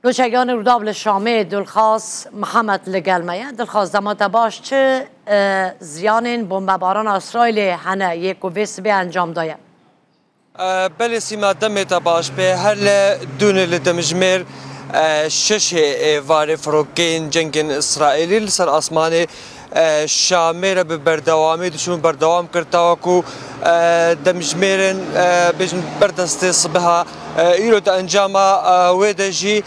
نوچگان رودابل شامی دلخواست محمد لگلمه دلخواست دمات باش چه زیان بمباران اسرائیل هنه یک و ویس به انجام داید بله سیما دمت باش به هر دون لدمجمر شش وار فروکین جنگ اسرائیلی لسر آسمان شامی را به بردوامی دشون بردوام کرتا کو دمجمرن بجن بردست صبحا ایرو دا انجاما ویدجی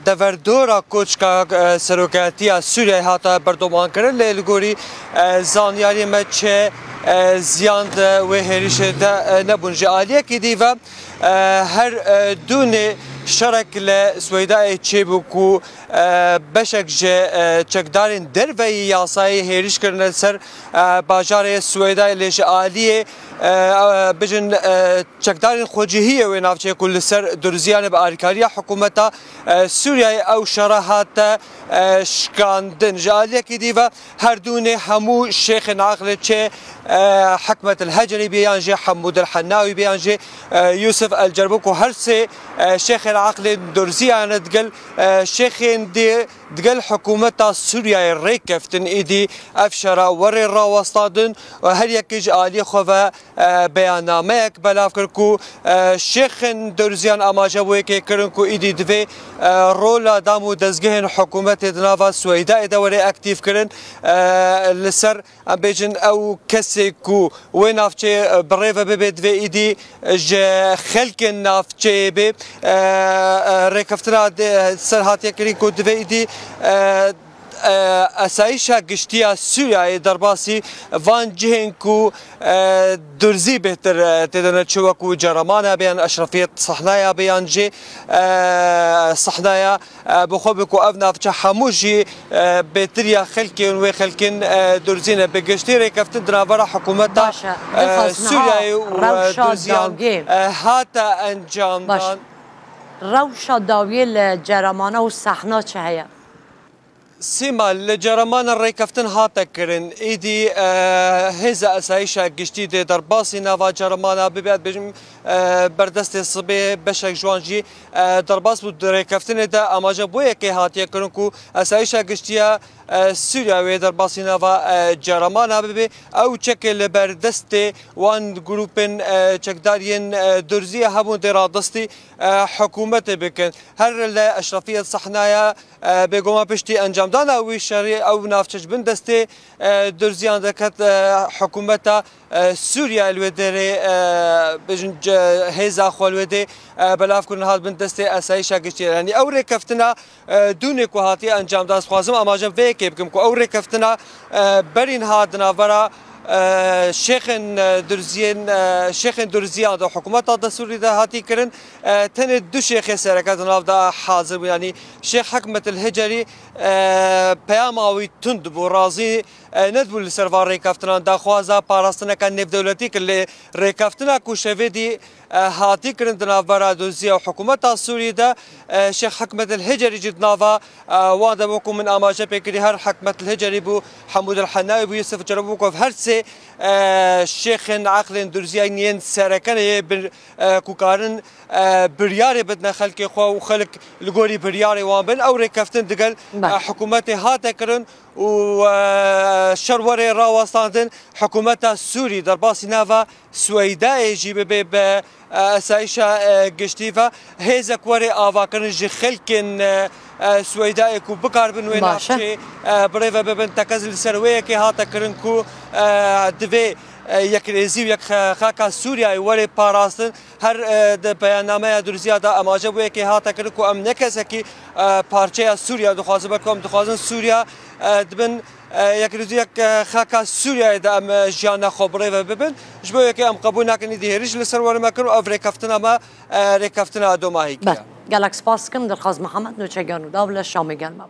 دوردورا کوچکا سروکاتی سوریه هاتا بردومان کرن لیلگوری زانیاری ما چه زیان و هریش نبون جالیه که دیو هر دونه شرک لسویدای چیبوکو بشک جه چکدارین دروی یاسای هریش کردن سر باجار سویدای لیش عالیه بجن چکدارین خوجهیه و نافچه کل سر درزیان با آریکاری حکومتا سوریه او شراحات شکاندن جالیه که دیو هر دونه همو شیخ عقل چه حكمة الهجري بيانجي حمود الحناوي بيانجي يوسف الجربوك وهر سي شيخ العقل درزي أنا تقل شيخ دي تقل حكومة سوريا الريكفتن إيدي أفشرا وري الراوستادن وهر يكيج آلي خوفا بياناميك بلافكركو شيخ درزيان أما جابويكي كرنكو إيدي دفي رولا دامو دزجهن حكومة دنافا سويدا دوري أكتيف كرن لسر بيجن أو كسيكو وين نافچه بريفا ببيت في إيدي خلق نافچه بي ريكفتنا سرهات يكريكو دفي إيدي اسایشا گشتیا سوریه درباسی وان جهنکو درزی بهتر تدن چوکو جرمانه بیان اشرفیت صحنایا بیان جی صحنایا بخوبکو افناف حموجی بهتریا خلکین و خلکین درزینه بگشتی رکفت دناورا حکومت سوریه و درزیان هاتا انجام دان روشا داویل جرمانه و صحنا چه هیا؟ سيما الجرمان الريكفتن هاتا كرن ايدي هزا اسايشا قشتي دي درباسي نافا جرمانا ببيت بجم بردست الصبي بشك جوانجي درباس بود ريكفتن دا اما جابويا كي هاتيا كرنكو اسايشا قشتيا سوريا وي درباسي نافا جرمانا ببي او تشكل بردست وان جروبن تشكدارين درزيا هبون درادستي حكومة بكن هر الاشرفية صحنايا بقوما بشتي انجام دانا وی شری او نافچش بن دسته درزیان دکت حکومت سوریا الودره بجن هزا خالوده بلاف کن هات بن دسته اسایش گشتی یعنی او رکفتنا دونه کو هاتی انجام داس خوازم اما جم وی بکم کو او رکفتنا برین هات ناورا شيخ درزيان دا حكومت دا سوري دا هاتي كرن تن دو شيخ سركات ناف دا حاضر يعني شيخ حكمة الهجري بياماوي تند بو رازي ندبو لسرفار ريكافتنا دا خوازا باراستنا كان نف دولتي كل ريكافتنا كو شفيدي هاتي كرن دنافرا دوزيا وحكومت سوري دا شيخ حكمة الهجري جد نافا وادا بوكو من اماجه بكري هر حكمة الهجري بو حمود الحناوي بو يوسف جربوكو في هرسي شيخ عقل درزيان سركن كوكارن برياري بدنا خلق خو وخلق لغوري برياري وابن او ركفتن دقل حكومتي هاتا كرن وشروري راوستاندن حكومتا سوري درباسي نافا سويدا يجي بب اسايشا قشتيفا هيزا كوري افاكن جي خلقن سويدا كو بكار بن وين افشي بريفا ببن تكزل سرويه كي هاتا كرن كو دفي یک رزی و یک خاک سوریه ولی پاراستن هر بیاننامه درزیا دا اماجه بوده که هاتا کرد که ام نکسه که پارچه سوریه دخوازه بکم دخوازن سوریه دبن یک رزی یک خاک سوریه دا ام جیان خبره و ببین جبوه که ام قبول نکنی دیهریش لسروار مکرم او رکفتنا ما رکفتنا دو ماهی کیا. گلکس پاس کم دلخواست محمد نوچگانو داول شامی گلمه